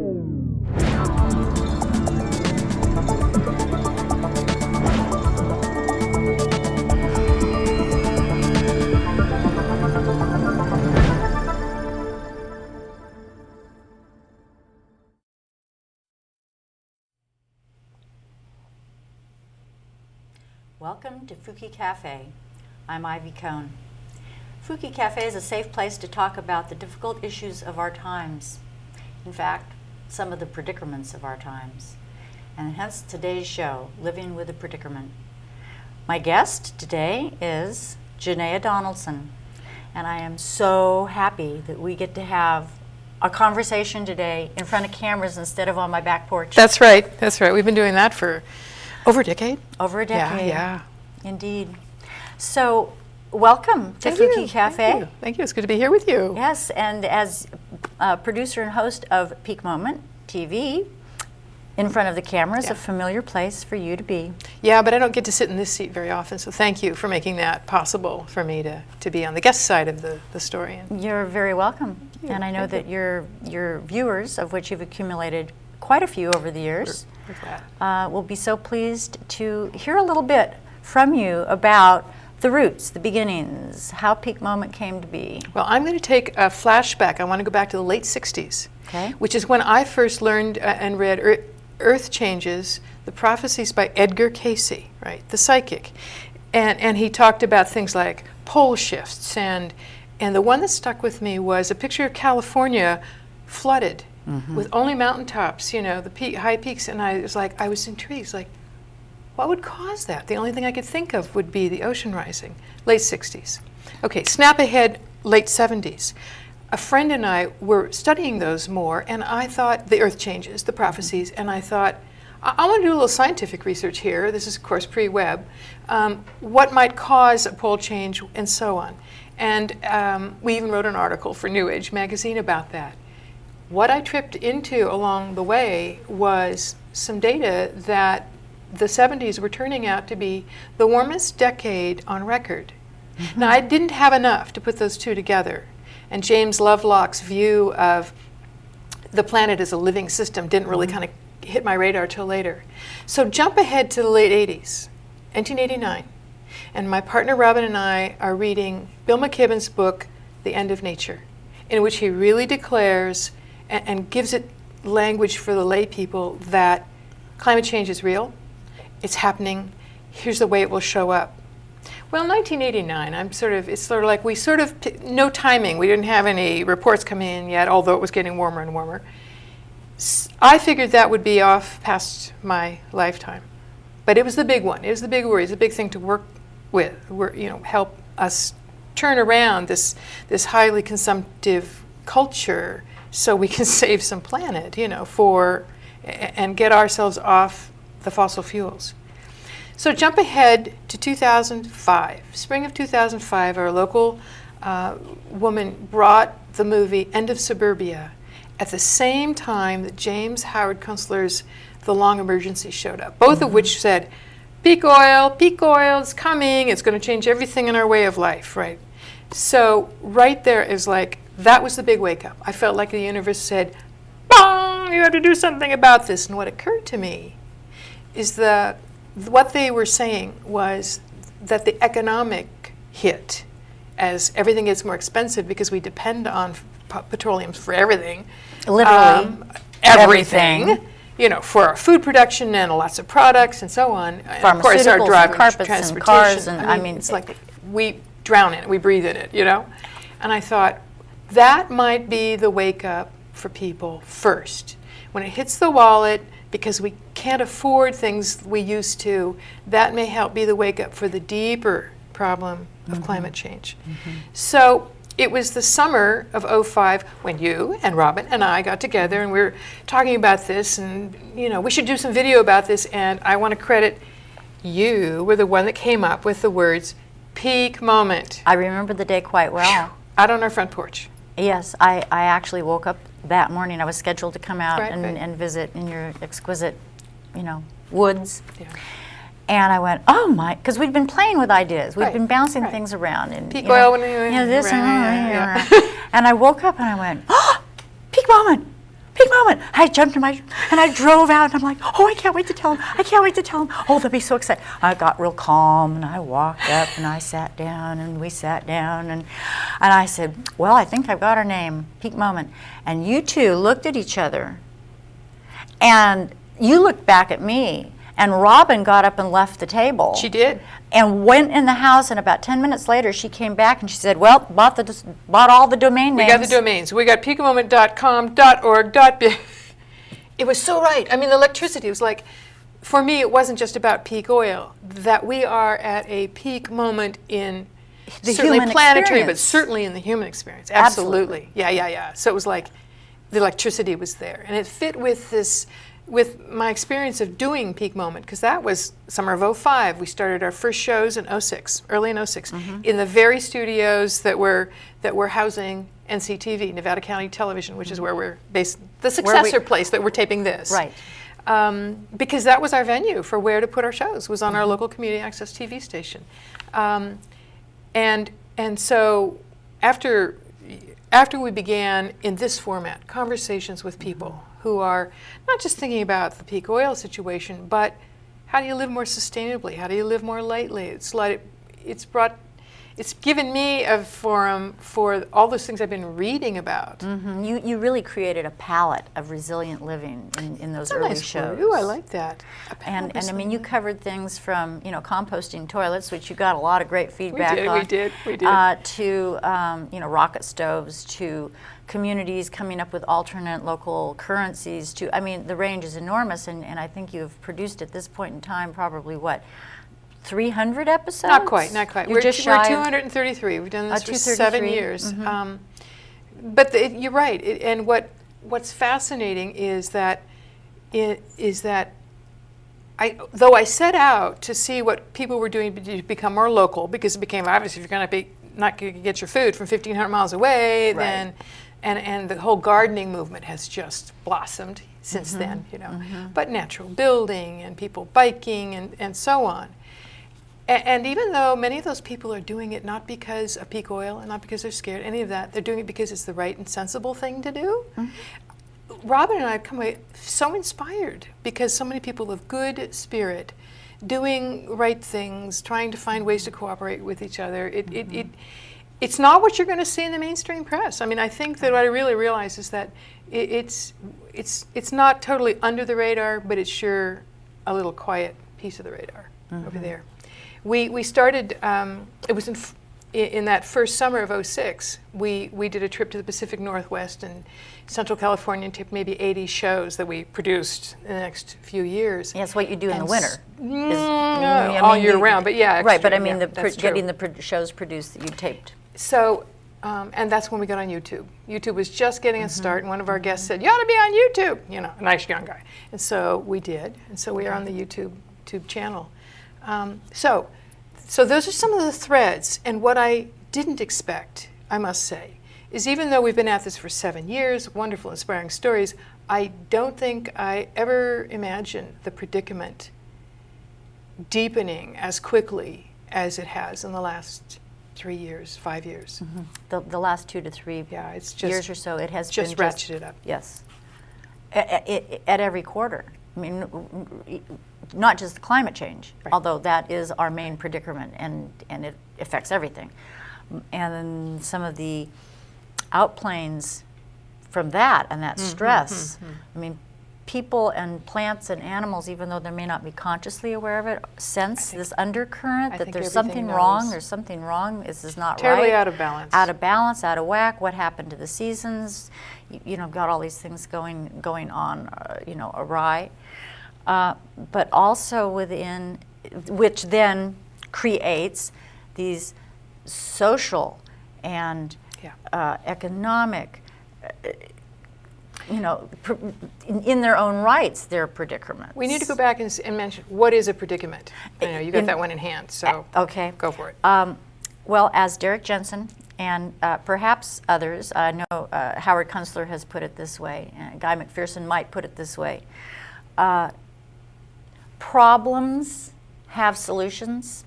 Welcome to Fuki Cafe. I'm Ivy Cohn. Fuki Cafe is a safe place to talk about the difficult issues of our times. In fact, some of the predicaments of our times. And hence today's show, Living with a Predicament. My guest today is Janaia Donaldson. And I am so happy that we get to have a conversation today in front of cameras instead of on my back porch. That's right. That's right. We've been doing that for over a decade. Over a decade. Yeah. Indeed. So, welcome to Fuki Cafe. Thank you. It's good to be here with you. Yes, and as producer and host of Peak Moment TV, in front of the camera is a familiar place for you to be. Yeah, but I don't get to sit in this seat very often, so thank you for making that possible for me to be on the guest side of the story. You're very welcome. And I know that your viewers, of which you've accumulated quite a few over the years, will be so pleased to hear a little bit from you about the roots, the beginnings, how Peak Moment came to be. Well, I'm going to take a flashback. I want to go back to the late 60s, which is when I first learned and read Earth Changes, the Prophecies by Edgar Cayce, right, the psychic. And he talked about things like pole shifts, and the one that stuck with me was a picture of California flooded. With only mountaintops, you know, the high peaks, and I was intrigued, like, what would cause that? The only thing I could think of would be the ocean rising, late 60s. Okay, snap ahead, late 70s. A friend and I were studying those more, and I thought, the Earth Changes, the prophecies, and I thought, I want to do a little scientific research here. This is, of course, pre-web. What might cause a pole change, and so on. And we even wrote an article for New Age magazine about that. What I tripped into along the way was some data that the 70s were turning out to be the warmest decade on record. Now, I didn't have enough to put those two together. And James Lovelock's view of the planet as a living system didn't really kind of hit my radar till later. So jump ahead to the late 80s, 1989. And my partner Robin and I are reading Bill McKibben's book, The End of Nature, in which he really declares and gives it language for the lay people that climate change is real, it's happening, here's the way it will show up. Well, 1989, it's sort of like no timing. We didn't have any reports coming in yet, although it was getting warmer and warmer. I figured that would be off past my lifetime. But it was the big one. It was the big worry. It's a big thing to work with, help us turn around this highly consumptive culture so we can save some planet, and get ourselves off the fossil fuels. So jump ahead to 2005. Spring of 2005, our local woman brought the movie End of Suburbia at the same time that James Howard Kunstler's The Long Emergency showed up, both of which said, peak oil is coming, it's going to change everything in our way of life, right? So right there is like, that was the big wake up. I felt like the universe said, bong, you have to do something about this. And what occurred to me is what they were saying was that the economic hit, as everything gets more expensive because we depend on petroleum for everything. Literally. Everything. For our food production and lots of products and so on. And of course, our driving, carpets and cars. And I mean, it's like we drown in it, we breathe in it, And I thought, that might be the wake up for people first. When it hits the wallet, because we can't afford things we used to, that may help be the wake up for the deeper problem of climate change. So it was the summer of '05 when you and Robin and I got together and we were talking about this, and we should do some video about this, and I want to credit you were the one that came up with the words peak moment. I remember the day quite well. Out on our front porch. Yes, I actually woke up that morning. I was scheduled to come out and visit in your exquisite, woods. Yeah. And I went, oh my, because we'd been playing with ideas. We'd been bouncing things around. And, peak oil when this and and I woke up and I went, oh, peak moment, peak moment. I jumped in and I drove out, and I'm like, oh, I can't wait to tell them. I can't wait to tell them. Oh, they'll be so excited. I got real calm, and I walked up, and I sat down, and we sat down, and I said, well, I think I've got our name, Peak Moment. And you two looked at each other, and you looked back at me, and Robin got up and left the table. She did. And went in the house, and about 10 minutes later, she came back and she said, well, bought all the domain names. We got the domains. We got peakamoment.com, .org, It was so right. I mean, the electricity was like, for me, it wasn't just about peak oil, that we are at a peak moment in the certainly human planetary, experience. but certainly in the human experience. Absolutely. Yeah. So it was like the electricity was there. And it fit with this, with my experience of doing Peak Moment, because that was summer of '05. We started our first shows in '06, early in '06, in the very studios that were housing NCTV, Nevada County Television, which is where we're based, the successor place that we're taping this. Right. Because that was our venue for where to put our shows, was on our local community access TV station. And so after we began in this format, conversations with people who are not just thinking about the peak oil situation, but how do you live more sustainably? How do you live more lightly? It's given me a forum for all those things I've been reading about. You really created a palette of resilient living in those early shows. Ooh, I like that. And I mean, you covered things from composting toilets, which you got a lot of great feedback on. We did. To rocket stoves, to communities coming up with alternate local currencies. To the range is enormous, and I think you've produced at this point in time probably what, 300 episodes? Not quite. We're just shy of 233. We've done this for 7 years. But you're right. And what's fascinating is that though I set out to see what people were doing to become more local, because it became obvious if you're going to be not going to get your food from 1,500 miles away, then and the whole gardening movement has just blossomed since then. But natural building and people biking and so on. And even though many of those people are doing it not because of peak oil and not because they're scared, any of that, they're doing it because it's the right and sensible thing to do. Robin and I have come away so inspired because so many people of good spirit, doing right things, trying to find ways to cooperate with each other. It's not what you're going to see in the mainstream press. I mean, I think that what I really realize is that it's not totally under the radar, but it's sure a little quiet piece of the radar over there. We started, it was in that first summer of '06, we did a trip to the Pacific Northwest and Central California and taped maybe 80 shows that we produced in the next few years. Yes, what you do in the winter. All year round, but yeah. Right, but I mean, getting the shows produced that you taped. So, and that's when we got on YouTube. YouTube was just getting a start, and one of our guests said, you ought to be on YouTube, a nice young guy. And so we did, and so we are on the YouTube channel. So those are some of the threads, and what I didn't expect, I must say, is even though we've been at this for 7 years, wonderful, inspiring stories, I don't think I ever imagined the predicament deepening as quickly as it has in the last 3 years, 5 years. The last 2 to 3 years or so, it has just been ratcheted up. Yes, at every quarter. I mean, not just climate change, although that is our main predicament, and it affects everything. And then some of the outplanes from that and that stress. I mean, people and plants and animals, even though they may not be consciously aware of it, sense this undercurrent that there's something wrong. There's something wrong. This is not right. Terribly out of balance. Out of balance, out of whack. What happened to the seasons? Got all these things going on, awry. But also within, which then creates these social and economic, in their own rights, they're predicaments. We need to go back and mention, what is a predicament? I know you got that one in hand, so okay. Go for it. Well, as Derek Jensen and perhaps others, I know Howard Kunstler has put it this way, Guy McPherson might put it this way, problems have solutions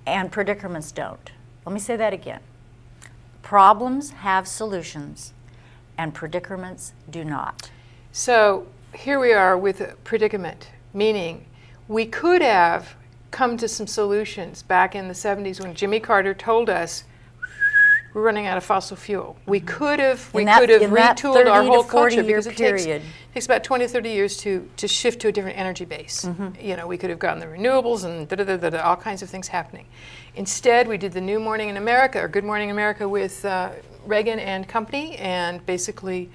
and predicaments don't. Let me say that again. Problems have solutions and predicaments do not. So here we are with a predicament, meaning we could have come to some solutions back in the 70s when Jimmy Carter told us we're running out of fossil fuel. We could have retooled our whole culture because it takes about 20 or 30 years to shift to a different energy base. You know, we could have gotten the renewables and all kinds of things happening. Instead, we did the New Morning in America, or Good Morning America, with Reagan and company, and basically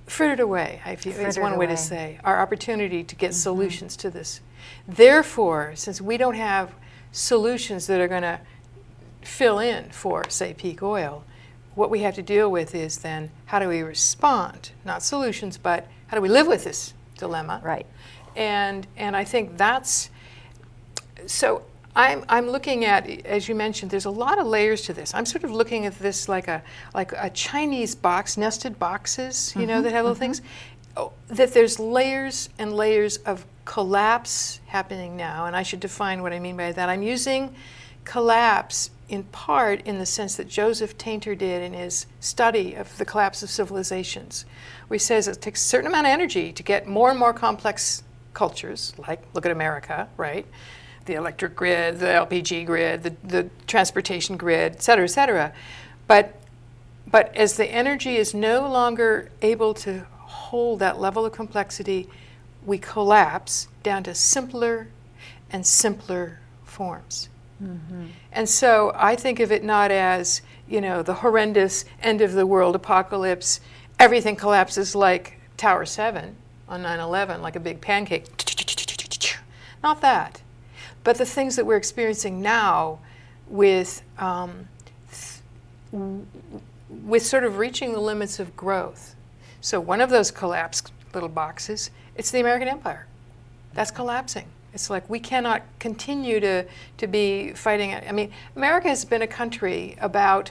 frittered away, I feel, is one way to say, our opportunity to get solutions to this. Therefore, since we don't have solutions that are going to fill in for, say, peak oil, what we have to deal with is then how do we respond, not solutions, but how do we live with this dilemma? Right. And I think that's, so I'm looking at, as you mentioned, there's a lot of layers to this. I'm sort of looking at this like a Chinese box, nested boxes, you know, that have little things. Oh, that there's layers and layers of collapse happening now, and I should define what I mean by that. I'm using collapse in part in the sense that Joseph Tainter did in his study of the collapse of civilizations, where he says it takes a certain amount of energy to get more and more complex cultures, like, look at America, right? The electric grid, the LPG grid, the transportation grid, et cetera, et cetera. But as the energy is no longer able to hold that level of complexity, we collapse down to simpler and simpler forms. And so I think of it not as, you know, the horrendous end of the world apocalypse, everything collapses like Tower 7 on 9/11, like a big pancake. Not that. But the things that we're experiencing now with sort of reaching the limits of growth. So one of those collapsed little boxes, it's the American empire. That's collapsing. It's like we cannot continue to be fighting. I mean, America has been a country about,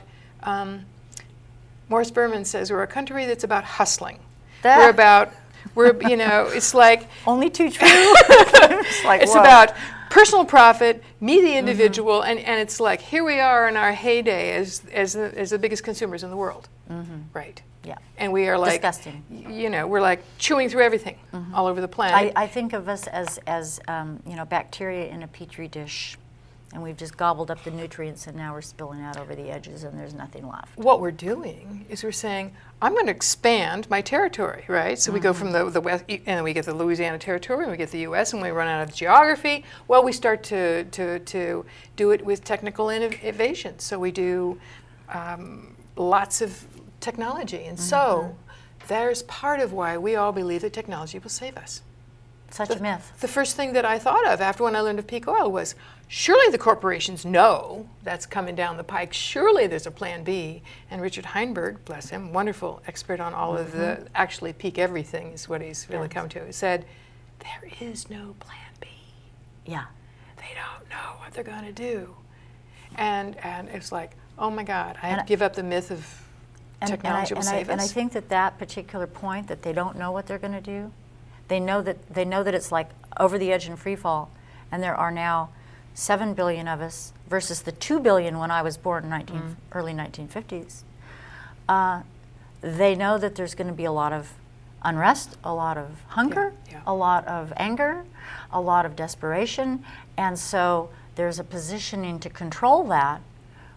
Morris Berman says, we're a country that's about hustling. You know, it's like. Only too true. It's about personal profit, me the individual, and it's like, here we are in our heyday as the biggest consumers in the world. Right. Yeah. And we are like, disgusting. You know, we're like chewing through everything all over the planet. I think of us as you know, bacteria in a petri dish, and we've just gobbled up the nutrients, and now we're spilling out over the edges, and there's nothing left. What we're doing is we're saying, I'm going to expand my territory, right? So we go from the west, and then we get the Louisiana Territory, and we get the U.S., and we run out of geography. Well, we start to do it with technical innovation. So we do lots of technology, and so there's part of why we all believe that technology will save us. Such a myth. The first thing that I thought of after when I learned of peak oil was, surely the corporations know that's coming down the pike. Surely there's a plan B. And Richard Heinberg, bless him, wonderful expert on all of the, actually peak everything is what he's really come to, said, there is no plan B. Yeah. They don't know what they're going to do. And it's like, oh my God, I have to give up the myth of technology will save us. And I think that particular point, that they don't know what they're going to do, they know that it's like over the edge and free fall, and there are now 7 billion of us versus the 2 billion when I was born in early 1950s. They know that there's going to be a lot of unrest, a lot of hunger, a lot of anger, a lot of desperation, and so there's a positioning to control that,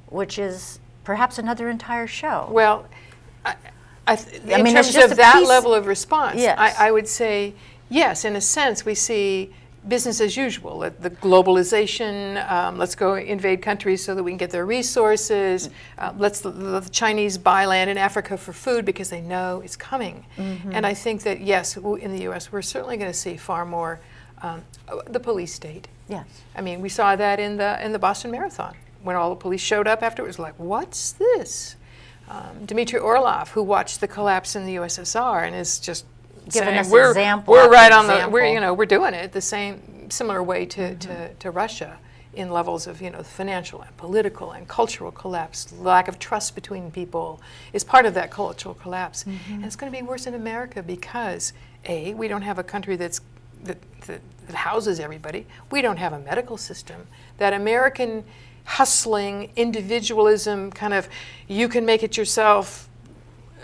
which is perhaps another entire show. Well, in terms of that level of response, yes. I would say, yes, in a sense, we see business as usual, the globalization, let's go invade countries so that we can get their resources, let's the Chinese buy land in Africa for food because they know it's coming. And I think that, yes, in the U.S., we're certainly going to see far more the police state. Yes. I mean, we saw that in the Boston Marathon, when all the police showed up afterwards, like, what's this? Dmitry Orlov, who watched the collapse in the USSR and is just giving us we're example right on example. we're doing it the similar way to Russia in levels of financial and political and cultural collapse. Lack of trust between people is part of that cultural collapse, and it's going to be worse in America because we don't have a country that houses everybody. We don't have a medical system. That American hustling individualism, kind of you can make it yourself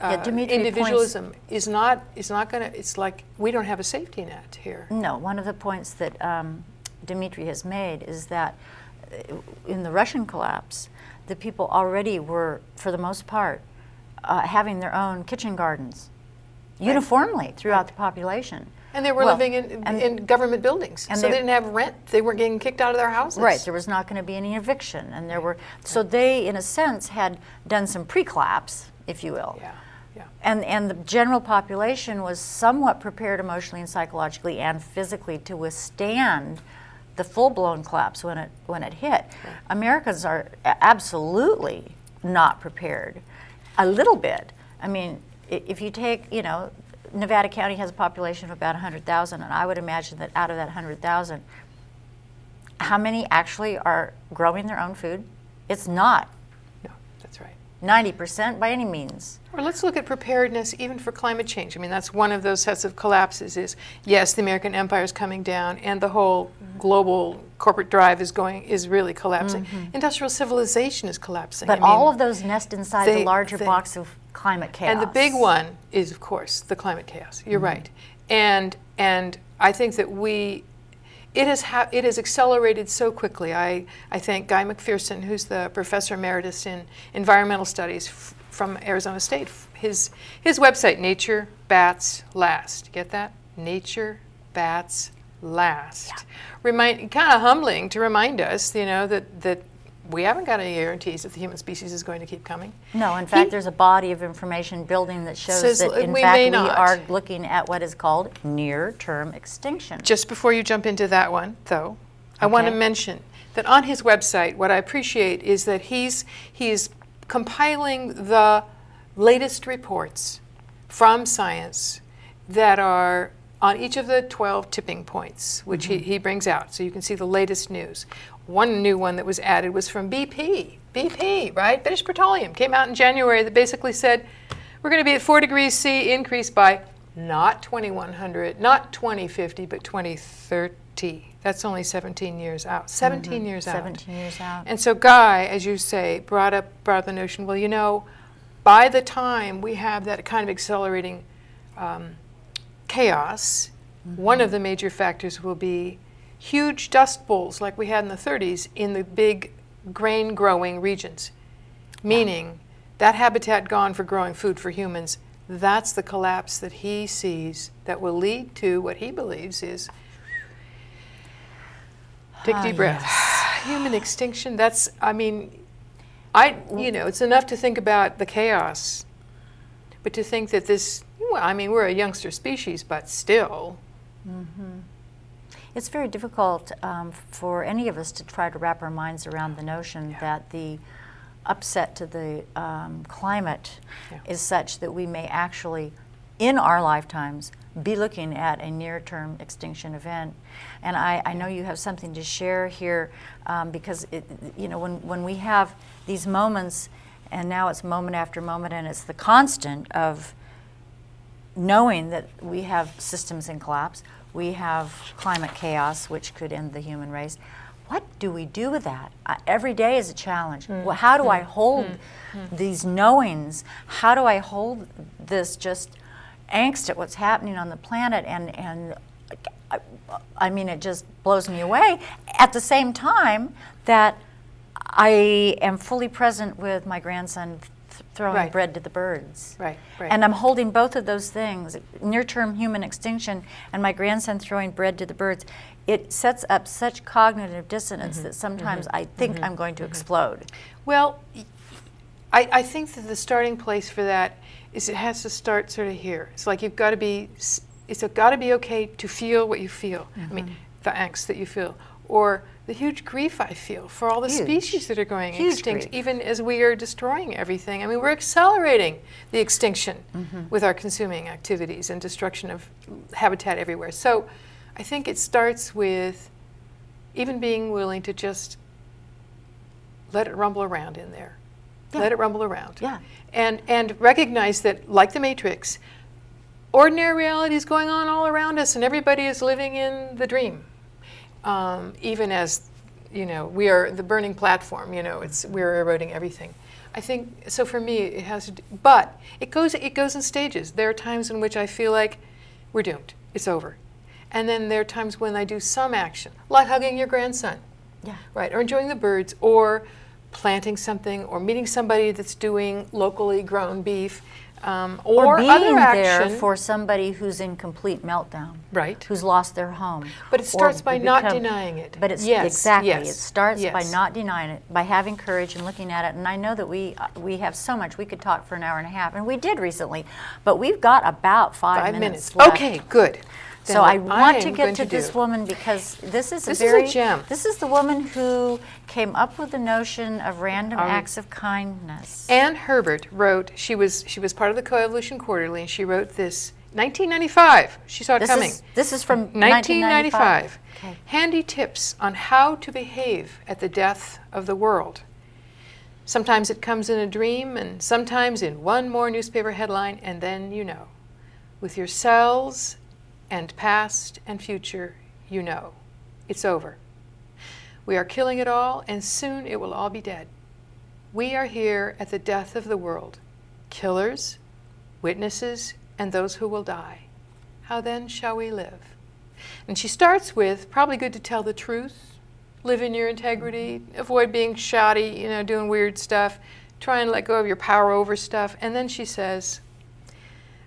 individualism is not going to, it's like we don't have a safety net here. No, one of the points that Dmitry has made is that in the Russian collapse, the people already were, for the most part, having their own kitchen gardens uniformly throughout the population. And they were living in government buildings, so they didn't have rent. They weren't getting kicked out of their houses. Right, there was not going to be any eviction, and there were, so they, in a sense, had done some pre-collapse, if you will. Yeah. Yeah. And the general population was somewhat prepared emotionally and psychologically and physically to withstand the full-blown collapse when it hit. Right. Americans are absolutely not prepared. A little bit. I mean, if you take, you know, Nevada County has a population of about 100,000, and I would imagine that out of that 100,000, how many actually are growing their own food? It's not. No, that's right. 90% by any means. Or let's look at preparedness even for climate change. I mean, that's one of those sets of collapses is, yes, the American empire is coming down and the whole global corporate drive is really collapsing. Industrial civilization is collapsing. But all of those nest inside the larger box of climate chaos. And the big one is, of course, the climate chaos. You're right. And I think that it has accelerated so quickly. I thank Guy McPherson, who's the professor emeritus in environmental studies from Arizona State. His website, Nature Bats Last. Get that? Nature Bats Last. Yeah. Kind of humbling to remind us, you know, that we haven't got any guarantees that the human species is going to keep coming. No, in fact, there's a body of information building that shows that, in fact, we are looking at what is called near-term extinction. Just before you jump into that one, though, I want to mention that on his website, what I appreciate is that he's compiling the latest reports from science that are on each of the 12 tipping points, which he brings out, so you can see the latest news. One new one that was added was from BP. BP, right? British Petroleum came out in January that basically said we're going to be at 4 degrees C increase by not 2100, not 2050, but 2030. That's only 17 years out. 17 years out. 17 years out. And so Guy, as you say, brought up the notion, well, you know, by the time we have that kind of accelerating chaos, one of the major factors will be huge dust bowls like we had in the 30s in the big grain growing regions, meaning that habitat gone for growing food for humans. That's the collapse that he sees that will lead to what he believes is, take a deep breath, human extinction. That's, I mean, you know, it's enough to think about the chaos, but to think that this, well, I mean, we're a youngster species, but still. It's very difficult for any of us to try to wrap our minds around the notion that the upset to the climate is such that we may actually, in our lifetimes, be looking at a near-term extinction event. And I know you have something to share here because, you know, when we have these moments, and now it's moment after moment, and it's the constant of knowing that we have systems in collapse, we have climate chaos, which could end the human race. What do we do with that? Every day is a challenge. Well, how do I hold these knowings? How do I hold this just angst at what's happening on the planet? And I mean, it just blows me away. At the same time that I am fully present with my grandson throwing bread to the birds. Right. And I'm holding both of those things, near-term human extinction and my grandson throwing bread to the birds. It sets up such cognitive dissonance that sometimes I think I'm going to explode. Well, I think that the starting place for that is it has to start sort of here. It's like it's got to be okay to feel what you feel. I mean, the angst that you feel, or the huge grief I feel for all the species that are going extinct, even as we are destroying everything. I mean, we're accelerating the extinction with our consuming activities and destruction of habitat everywhere. So I think it starts with even being willing to just let it rumble around in there. Let it rumble around. And recognize that, like the Matrix, ordinary reality is going on all around us and everybody is living in the dream. Even as, you know, we are the burning platform, you know, we're eroding everything. I think, so for me, it has to do, but it goes in stages. There are times in which I feel like we're doomed, it's over. And then there are times when I do some action, like hugging your grandson, right, or enjoying the birds, or planting something, or meeting somebody that's doing locally grown beef, or being other there action. for somebody who's in complete meltdown, right, who's lost their home. But it starts by not denying it. But it's exactly. It starts by not denying it, by having courage and looking at it. And I know that we have so much. We could talk for an hour and a half, and we did recently, but we've got about 5 minutes left. Okay, good. So I want to get to this woman because this is a gem. This is the woman who came up with the notion of random acts of kindness. Anne Herbert wrote, she was part of the Coevolution Quarterly, and she wrote this 1995. She saw it coming. This is from 1995. Okay. Handy tips on how to behave at the death of the world. Sometimes it comes in a dream, and sometimes in one more newspaper headline, and then you know. With your cells and past and future, you know. It's over. We are killing it all, and soon it will all be dead. We are here at the death of the world, killers, witnesses, and those who will die. How then shall we live? And she starts with, probably good to tell the truth, live in your integrity, avoid being shoddy, doing weird stuff, try and let go of your power over stuff. And then she says,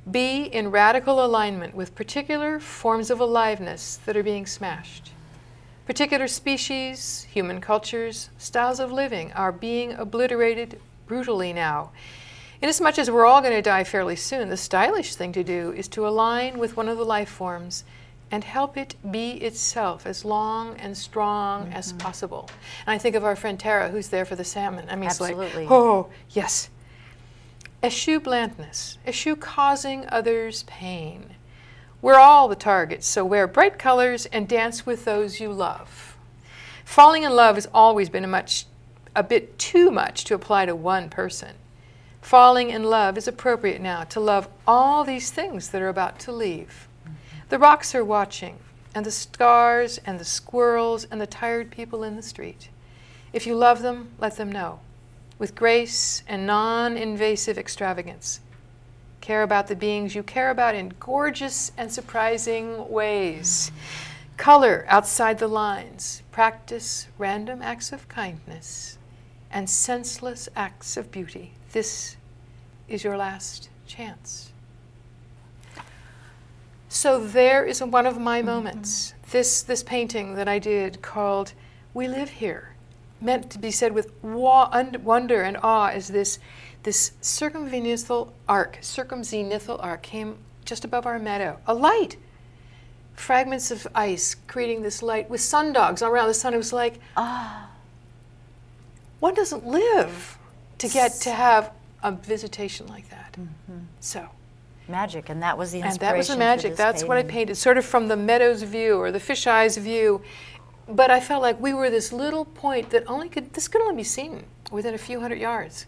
be in radical alignment with particular forms of aliveness that are being smashed. Particular species, human cultures, styles of living are being obliterated brutally now. Inasmuch as we're all going to die fairly soon, the stylish thing to do is to align with one of the life forms and help it be itself as long and strong as possible. And I think of our friend Tara, who's there for the salmon. I mean, absolutely. It's like, oh, yes. Eschew blandness, eschew causing others pain. We're all the targets, so wear bright colors and dance with those you love. Falling in love has always been a bit too much to apply to one person. Falling in love is appropriate now to love all these things that are about to leave. The rocks are watching, and the stars and the squirrels and the tired people in the street. If you love them, let them know. With grace and non-invasive extravagance. Care about the beings you care about in gorgeous and surprising ways. Color outside the lines. Practice random acts of kindness and senseless acts of beauty. This is your last chance. So there is one of my moments. This painting that I did called We Live Here. Meant to be said with wonder and awe, is this circumzenithal arc came just above our meadow. A light! Fragments of ice creating this light with sundogs all around the sun. It was like, one doesn't live to get to have a visitation like that. So. Magic, and that was the inspiration. And that was the magic. That's what I painted, sort of from the meadow's view or the fisheye's view. But I felt like we were this little point that this could only be seen within a few hundred yards.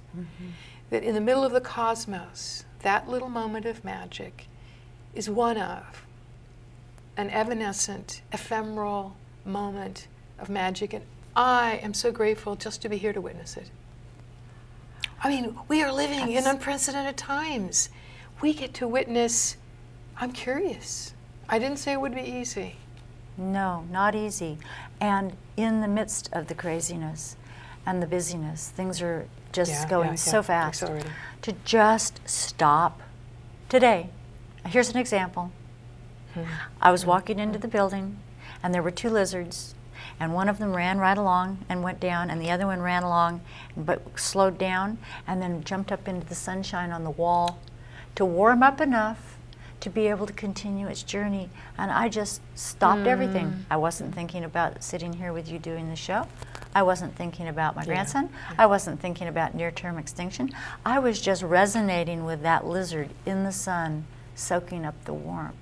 That in the middle of the cosmos, that little moment of magic is one of an evanescent, ephemeral moment of magic. And I am so grateful just to be here to witness it. I mean, we are living in unprecedented times. We get to witness, I'm curious. I didn't say it would be easy. No, not easy. And in the midst of the craziness and the busyness, things are just going so fast. To just stop today. Here's an example. I was walking into the building, and there were two lizards, and one of them ran right along and went down, and the other one ran along but slowed down and then jumped up into the sunshine on the wall to warm up enough to be able to continue its journey. And I just stopped everything. I wasn't thinking about sitting here with you doing the show. I wasn't thinking about my grandson. I wasn't thinking about near-term extinction. I was just resonating with that lizard in the sun, soaking up the warmth.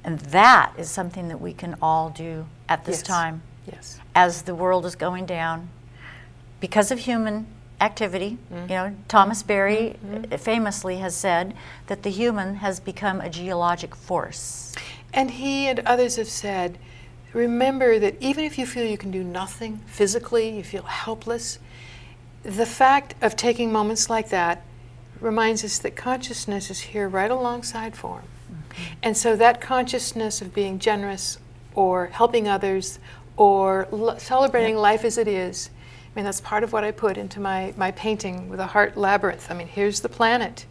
And that is something that we can all do at this time. As the world is going down because of human activity. Thomas Berry famously has said that the human has become a geologic force. And he and others have said, remember that even if you feel you can do nothing physically, you feel helpless, the fact of taking moments like that reminds us that consciousness is here right alongside form. Mm-hmm. And so that consciousness of being generous or helping others or celebrating life as it is, I mean, that's part of what I put into my painting with a heart labyrinth. I mean, here's the planet.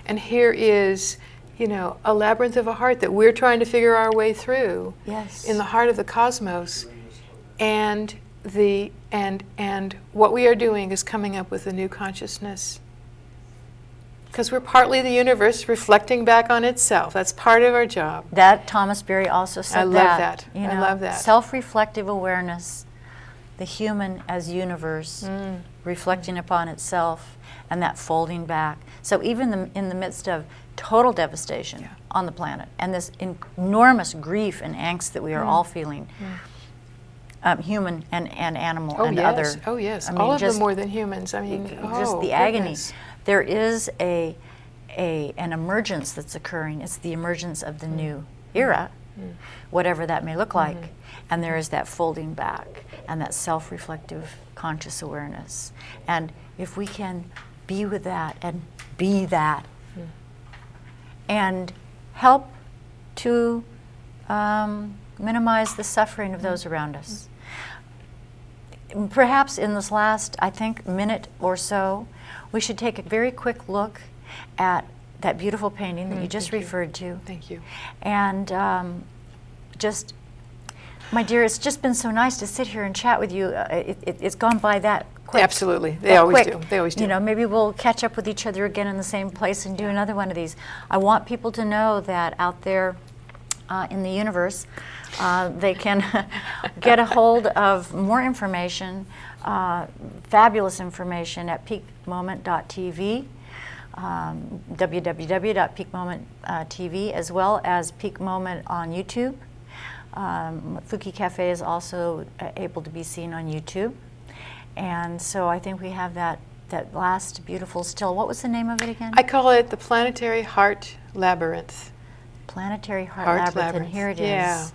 And here is, you know, a labyrinth of a heart that we're trying to figure our way through. Yes. In the heart of the cosmos. And what we are doing is coming up with a new consciousness. Because we're partly the universe reflecting back on itself. That's part of our job. That Thomas Berry also said. I love that. You know, I love that. Self-reflective awareness, the human as universe, reflecting upon itself, and that folding back. So even in the midst of total devastation on the planet, and this enormous grief and angst that we are all feeling, human and animal and other. Oh yes, I mean, all of them more than humans. I mean, just the agony. There is an emergence that's occurring. It's the emergence of the new era, whatever that may look like. And there is that folding back and that self-reflective conscious awareness. And if we can be with that and be that and help to minimize the suffering of those around us. Perhaps in this last, I think, minute or so, we should take a very quick look at that beautiful painting that you just referred to. Thank you. And just, my dear, it's just been so nice to sit here and chat with you. It's gone by that quick. Absolutely. They always do. They always do. You know, maybe we'll catch up with each other again in the same place and do another one of these. I want people to know that out there in the universe, they can get a hold of more information, fabulous information at peakmoment.tv, www.peakmoment.tv, as well as Peak Moment on YouTube. Fuki Cafe is also able to be seen on YouTube. And so I think we have that last beautiful still. What was the name of it again? I call it the Planetary Heart Labyrinth. Planetary Heart Labyrinth. And here it is. Yeah.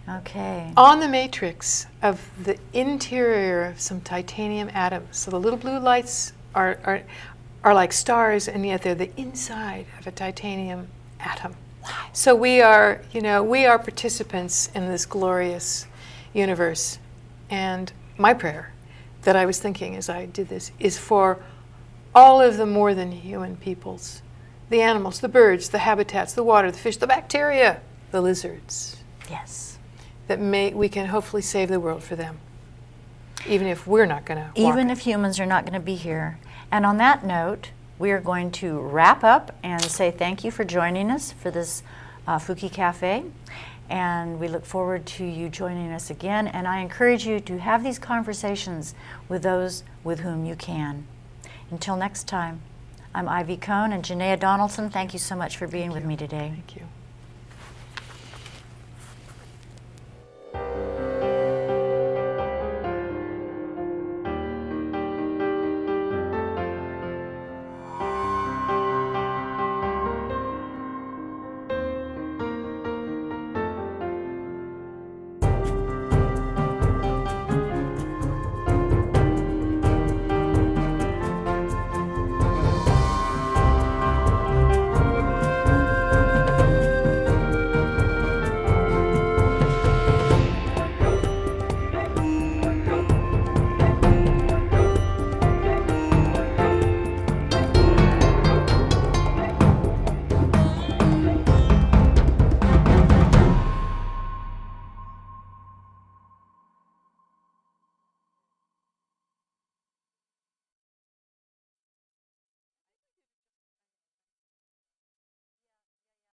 Okay. On the matrix of the interior of some titanium atoms. So the little blue lights are like stars, and yet they're the inside of a titanium atom. Wow. So we are, you know, we are participants in this glorious universe. And my prayer that I was thinking as I did this is for all of the more than human peoples, the animals, the birds, the habitats, the water, the fish, the bacteria, the lizards. Yes. That we can hopefully save the world for them, even if we're not going to. Even if humans are not going to be here. And on that note, we are going to wrap up and say thank you for joining us for this Fuki Cafe. And we look forward to you joining us again. And I encourage you to have these conversations with those with whom you can. Until next time, I'm Ivy Cohn and Janaia Donaldson. Thank you so much for being with me today. Thank you.